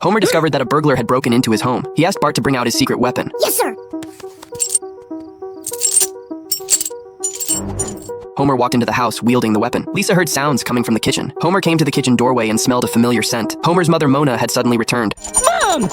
Homer discovered that a burglar had broken into his home. He asked Bart to bring out his secret weapon. Yes, sir. Homer walked into the house wielding the weapon. Lisa heard sounds coming from the kitchen. Homer came to the kitchen doorway and smelled a familiar scent. Homer's mother Mona had suddenly returned. Mom!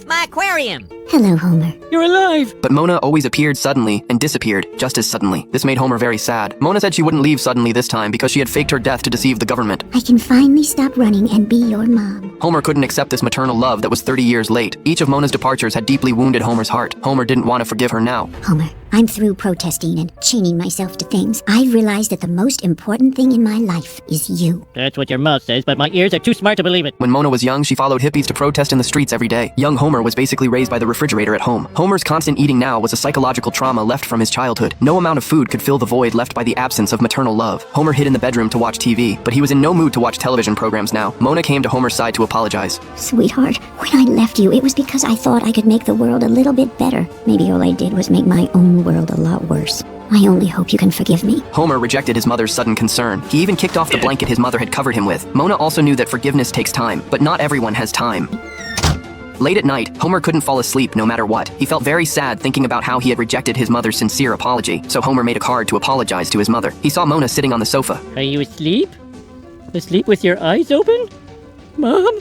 My aquarium! Hello, Homer. You're alive! But Mona always appeared suddenly and disappeared just as suddenly. This made Homer very sad. Mona said she wouldn't leave suddenly this time because she had faked her death to deceive the government. I can finally stop running and be your mom. Homer couldn't accept this maternal love that was 30 years late. Each of Mona's departures had deeply wounded Homer's heart. Homer didn't want to forgive her now. Homer, I'm through protesting and chaining myself to things. I've realized that the most important thing in my life is you. That's what your mouth says, but my ears are too smart to believe it. When Mona was young, she followed hippies to protest in the streets every day. Young Homer was basically raised by the refrigerator at home. Homer's constant eating now was a psychological trauma left from his childhood. No amount of food could fill the void left by the absence of maternal love. Homer hid in the bedroom to watch TV, but he was in no mood to watch television programs now. Mona came to Homer's side to apologize. Sweetheart, when I left you, it was because I thought I could make the world a little bit better. Maybe all I did was make my own world a lot worse. I only hope you can forgive me. Homer rejected his mother's sudden concern. He even kicked off the blanket his mother had covered him with. Mona also knew that forgiveness takes time, but not everyone has time. Late at night, Homer couldn't fall asleep no matter what. He felt very sad thinking about how he had rejected his mother's sincere apology, so Homer made a card to apologize to his mother. He saw Mona sitting on the sofa. Are you asleep? Asleep with your eyes open? Mom?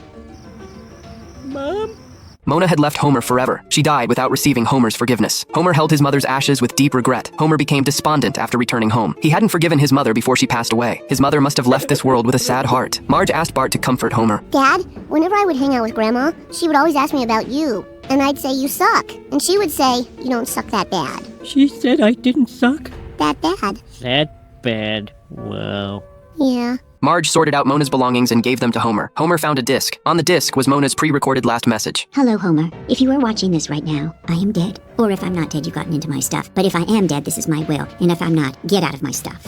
Mom? Mona had left Homer forever. She died without receiving Homer's forgiveness. Homer held his mother's ashes with deep regret. Homer became despondent after returning home. He hadn't forgiven his mother before she passed away. His mother must have left this world with a sad heart. Marge asked Bart to comfort Homer. Dad, whenever I would hang out with Grandma, she would always ask me about you. And I'd say, you suck. And she would say, you don't suck that bad. She said I didn't suck? That bad. That bad. Wow. Yeah. Marge sorted out Mona's belongings and gave them to Homer. Homer found a disc. On the disc was Mona's pre-recorded last message. Hello, Homer. If you are watching this right now, I am dead. Or if I'm not dead, you've gotten into my stuff. But if I am dead, this is my will. And if I'm not, get out of my stuff.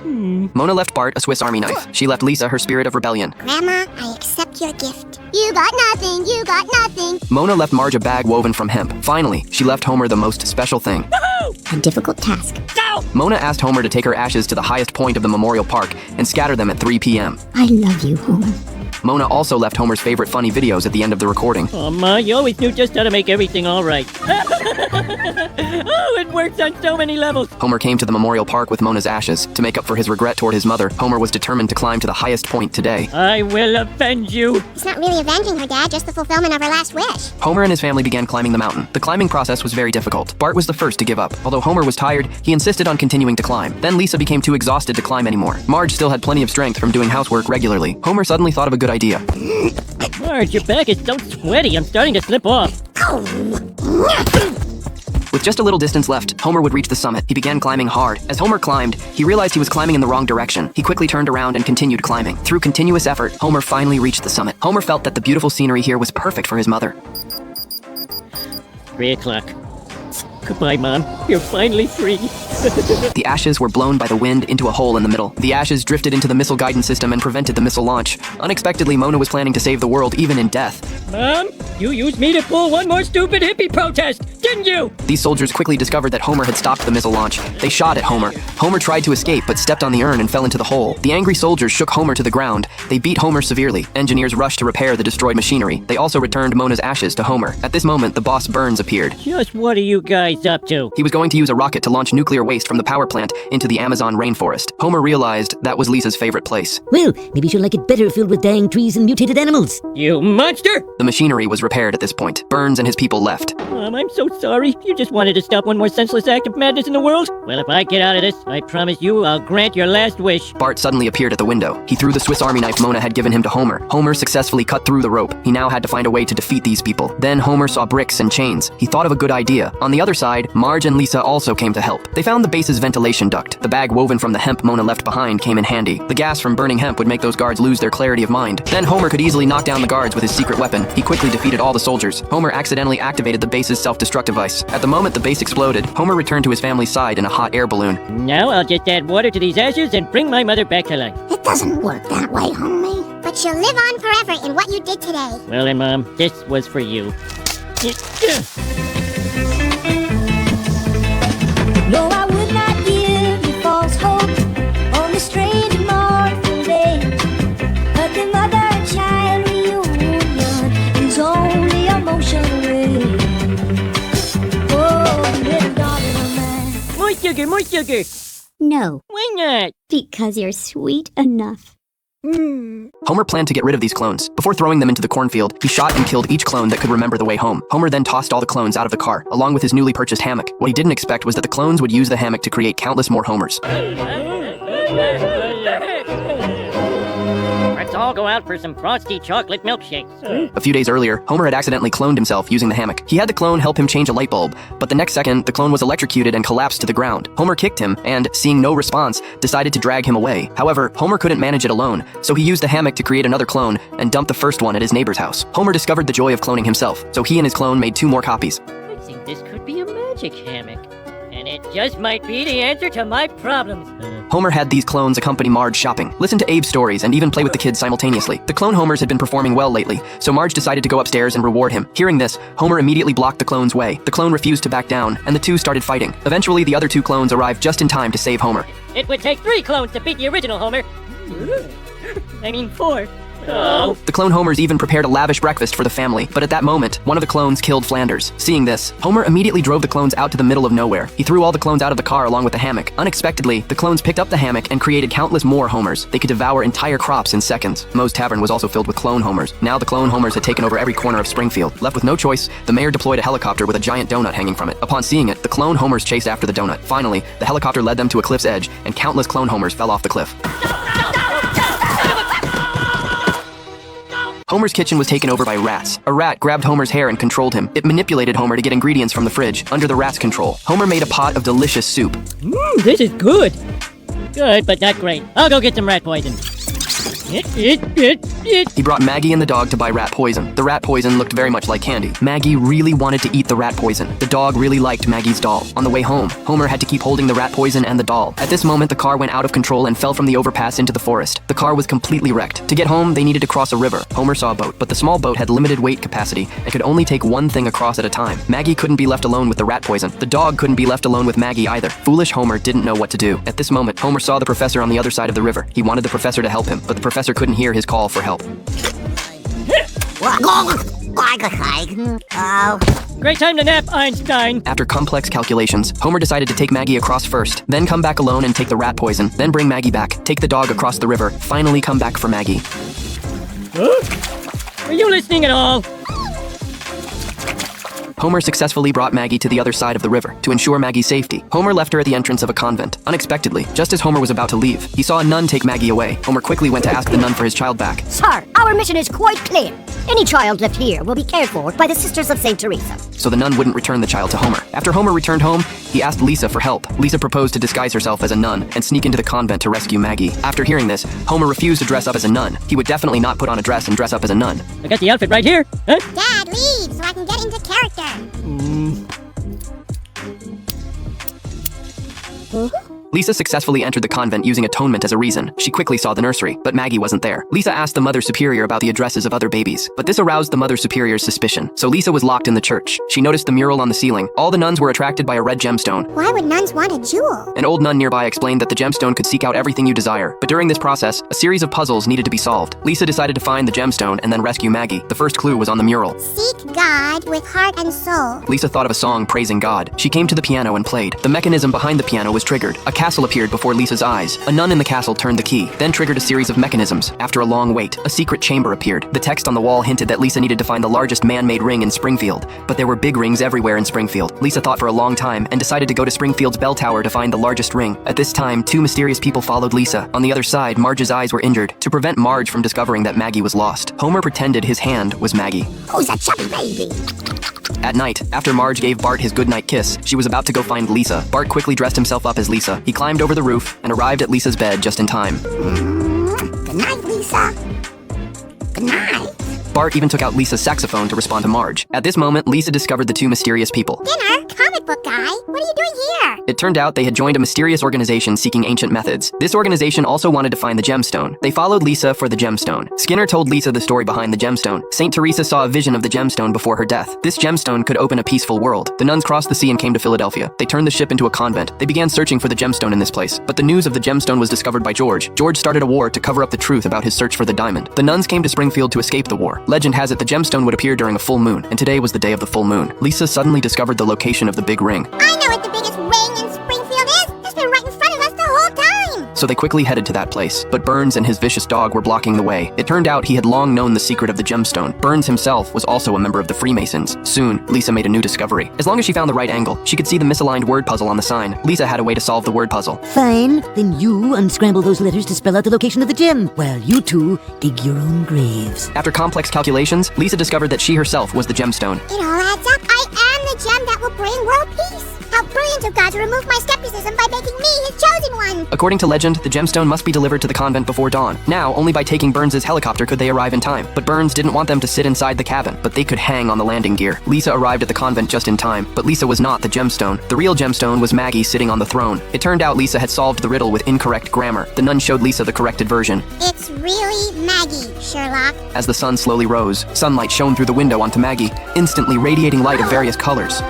Mona left Bart a Swiss Army knife. She left Lisa her spirit of rebellion. Grandma, I accept your gift. You got nothing. You got nothing. Mona left Marge a bag woven from hemp. Finally, she left Homer the most special thing. A difficult task. Mona asked Homer to take her ashes to the highest point of the memorial park and scatter them at 3 p.m. I love you, Homer. Mona also left Homer's favorite funny videos at the end of the recording. Oh, Ma, you always knew just how to make everything all right. Oh, it works on so many levels. Homer came to the memorial park with Mona's ashes. To make up for his regret toward his mother, Homer was determined to climb to the highest point today. I will avenge you. It's not really avenging her, Dad, just the fulfillment of her last wish. Homer and his family began climbing the mountain. The climbing process was very difficult. Bart was the first to give up. Although Homer was tired, he insisted on continuing to climb. Then Lisa became too exhausted to climb anymore. Marge still had plenty of strength from doing housework regularly. Homer suddenly thought of a good idea. Marge, your back is so sweaty, I'm starting to slip off. With just a little distance left, Homer would reach the summit. He began climbing hard. As Homer climbed, he realized he was climbing in the wrong direction. He quickly turned around and continued climbing. Through continuous effort, Homer finally reached the summit. Homer felt that the beautiful scenery here was perfect for his mother. 3 o'clock. Goodbye, Mom. You're finally free. The ashes were blown by the wind into a hole in the middle. The ashes drifted into the missile guidance system and prevented the missile launch. Unexpectedly, Mona was planning to save the world even in death. Mom, you used me to pull one more stupid hippie protest, didn't you? These soldiers quickly discovered that Homer had stopped the missile launch. They shot at Homer. Homer tried to escape but stepped on the urn and fell into the hole. The angry soldiers shook Homer to the ground. They beat Homer severely. Engineers rushed to repair the destroyed machinery. They also returned Mona's ashes to Homer. At this moment, the boss Burns appeared. Just what are you guys up to? He was going to use a rocket to launch nuclear waste from the power plant into the Amazon rainforest. Homer realized that was Lisa's favorite place. Well, maybe she'll like it better filled with dying trees and mutated animals. You monster! The machinery was repaired at this point. Burns and his people left. Mom, I'm so sorry. You just wanted to stop one more senseless act of madness in the world? Well, if I get out of this, I promise you I'll grant your last wish. Bart suddenly appeared at the window. He threw the Swiss Army knife Mona had given him to Homer. Homer successfully cut through the rope. He now had to find a way to defeat these people. Then Homer saw bricks and chains. He thought of a good idea. On the other side, Marge and Lisa also came to help. They found the base's ventilation duct. The bag woven from the hemp Mona left behind came in handy. The gas from burning hemp would make those guards lose their clarity of mind. Then Homer could easily knock down the guards with his secret weapon. He quickly defeated all the soldiers. Homer accidentally activated the base's self-destruct device. At the moment the base exploded, Homer returned to his family's side in a hot air balloon. Now I'll just add water to these ashes and bring my mother back to life. It doesn't work that way, homie. But she'll live on forever in what you did today. Well then, Mom, this was for you. No, I would not give you false hope on the strange and mournful day. But the mother and child reunion sugar, more sugar. No, Why not? because you're sweet enough. Homer planned to get rid of these clones. Before throwing them into the cornfield, he shot and killed each clone that could remember the way home. Homer then tossed all the clones out of the car, along with his newly purchased hammock. What he didn't expect was that the clones would use the hammock to create countless more Homers. Let's all go out for some frosty chocolate milkshakes. A few days earlier, Homer had accidentally cloned himself using the hammock. He had the clone help him change a light bulb, but the next second, the clone was electrocuted and collapsed to the ground. Homer kicked him and, seeing no response, decided to drag him away. However, Homer couldn't manage it alone, so he used the hammock to create another clone and dumped the first one at his neighbor's house. Homer discovered the joy of cloning himself, so he and his clone made 2 more copies. I think this could be a magic hammock. And it just might be the answer to my problems. Homer had these clones accompany Marge shopping, listen to Abe's stories, and even play with the kids simultaneously. The clone Homers had been performing well lately, so Marge decided to go upstairs and reward him. Hearing this, Homer immediately blocked the clone's way. The clone refused to back down, and the two started fighting. Eventually, the other 2 clones arrived just in time to save Homer. It would take 3 clones to beat the original Homer. I mean 4. Oh. The clone Homers even prepared a lavish breakfast for the family, but at that moment, one of the clones killed Flanders. Seeing this, Homer immediately drove the clones out to the middle of nowhere. He threw all the clones out of the car along with the hammock. Unexpectedly, the clones picked up the hammock and created countless more Homers. They could devour entire crops in seconds. Moe's Tavern was also filled with clone Homers. Now the clone Homers had taken over every corner of Springfield. Left with no choice, the mayor deployed a helicopter with a giant donut hanging from it. Upon seeing it, the clone Homers chased after the donut. Finally, the helicopter led them to a cliff's edge, and countless clone Homers fell off the cliff. Homer's kitchen was taken over by rats. A rat grabbed Homer's hair and controlled him. It manipulated Homer to get ingredients from the fridge. Under the rat's control, Homer made a pot of delicious soup. This is good. Good, but not great. I'll go get some rat poison. He brought Maggie and the dog to buy rat poison. The rat poison looked very much like candy. Maggie really wanted to eat the rat poison. The dog really liked Maggie's doll. On the way home, Homer had to keep holding the rat poison and the doll. At this moment, the car went out of control and fell from the overpass into the forest. The car was completely wrecked. To get home, they needed to cross a river. Homer saw a boat, but the small boat had limited weight capacity and could only take one thing across at a time. Maggie couldn't be left alone with the rat poison. The dog couldn't be left alone with Maggie either. Foolish Homer didn't know what to do. At this moment, Homer saw the professor on the other side of the river. He wanted the professor to help him, but the professor couldn't hear his call for help. Great time to nap, Einstein. After complex calculations, Homer decided to take Maggie across first, then come back alone and take the rat poison, then bring Maggie back, take the dog across the river, finally come back for Maggie. Are you listening at all? Homer successfully brought Maggie to the other side of the river to ensure Maggie's safety. Homer left her at the entrance of a convent. Unexpectedly, just as Homer was about to leave, he saw a nun take Maggie away. Homer quickly went to ask the nun for his child back. Sir, our mission is quite clear. Any child left here will be cared for by the Sisters of St. Teresa. So the nun wouldn't return the child to Homer. After Homer returned home, he asked Lisa for help. Lisa proposed to disguise herself as a nun and sneak into the convent to rescue Maggie. After hearing this, Homer refused to dress up as a nun. He would definitely not put on a dress and dress up as a nun. I got the outfit right here. Huh? Dad, leave so I can get into character. Lisa successfully entered the convent using atonement as a reason. She quickly saw the nursery, but Maggie wasn't there. Lisa asked the Mother Superior about the addresses of other babies, but this aroused the Mother Superior's suspicion, so Lisa was locked in the church. She noticed the mural on the ceiling. All the nuns were attracted by a red gemstone. Why would nuns want a jewel? An old nun nearby explained that the gemstone could seek out everything you desire, but during this process, a series of puzzles needed to be solved. Lisa decided to find the gemstone and then rescue Maggie. The first clue was on the mural. Seek God with heart and soul. Lisa thought of a song praising God. She came to the piano and played. The mechanism behind the piano was triggered. A castle appeared before Lisa's eyes. A nun in the castle turned the key, then triggered a series of mechanisms. After a long wait, a secret chamber appeared. The text on the wall hinted that Lisa needed to find the largest man-made ring in Springfield, but there were big rings everywhere in Springfield. Lisa thought for a long time and decided to go to Springfield's bell tower to find the largest ring. At this time, 2 mysterious people followed Lisa. On the other side, Marge's eyes were injured. To prevent Marge from discovering that Maggie was lost, Homer pretended his hand was Maggie. Who's a chubby baby? At night, after Marge gave Bart his goodnight kiss, she was about to go find Lisa. Bart quickly dressed himself up as Lisa. He climbed over the roof and arrived at Lisa's bed just in time. Good night, Lisa. Good night. Bart even took out Lisa's saxophone to respond to Marge. At this moment, Lisa discovered the 2 mysterious people. Dinner? Comic book guy? What are you doing here? It turned out they had joined a mysterious organization seeking ancient methods. This organization also wanted to find the gemstone. They followed Lisa for the gemstone. Skinner told Lisa the story behind the gemstone. St. Teresa saw a vision of the gemstone before her death. This gemstone could open a peaceful world. The nuns crossed the sea and came to Philadelphia. They turned the ship into a convent. They began searching for the gemstone in this place. But the news of the gemstone was discovered by George. George started a war to cover up the truth about his search for the diamond. The nuns came to Springfield to escape the war. Legend has it the gemstone would appear during a full moon, and today was the day of the full moon. Lisa suddenly discovered the location of the big ring. I know what the biggest ring in Springfield is. so they quickly headed to that place. But Burns and his vicious dog were blocking the way. It turned out he had long known the secret of the gemstone. Burns himself was also a member of the Freemasons. Soon, Lisa made a new discovery. As long as she found the right angle, she could see the misaligned word puzzle on the sign. Lisa had a way to solve the word puzzle. Fine, then you unscramble those letters to spell out the location of the gem, while you two dig your own graves. After complex calculations, Lisa discovered that she herself was the gemstone. It all adds up. I am the gem that will bring world peace. How brilliant of God to remove my skepticism by making me his chosen one. According to legend, the gemstone must be delivered to the convent before dawn. Now, only by taking Burns' helicopter could they arrive in time. But Burns didn't want them to sit inside the cabin, but they could hang on the landing gear. Lisa arrived at the convent just in time, but Lisa was not the gemstone. The real gemstone was Maggie sitting on the throne. It turned out Lisa had solved the riddle with incorrect grammar. The nun showed Lisa the corrected version. It's really Maggie, Sherlock. As the sun slowly rose, sunlight shone through the window onto Maggie, instantly radiating light of various colors.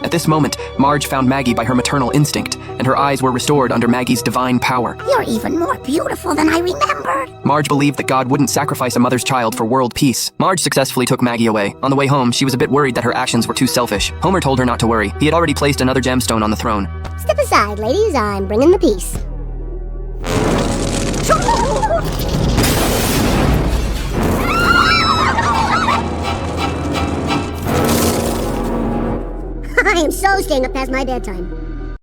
At this moment, Marge found Maggie by her maternal instinct, and her eyes were restored under Maggie's divine power. You're even more beautiful than I remembered. Marge believed that God wouldn't sacrifice a mother's child for world peace. Marge successfully took Maggie away. On the way home, she was a bit worried that her actions were too selfish. Homer told her not to worry. He had already placed another gemstone on the throne. Step aside, ladies. I'm bringing the peace. I am so staying up past my bedtime.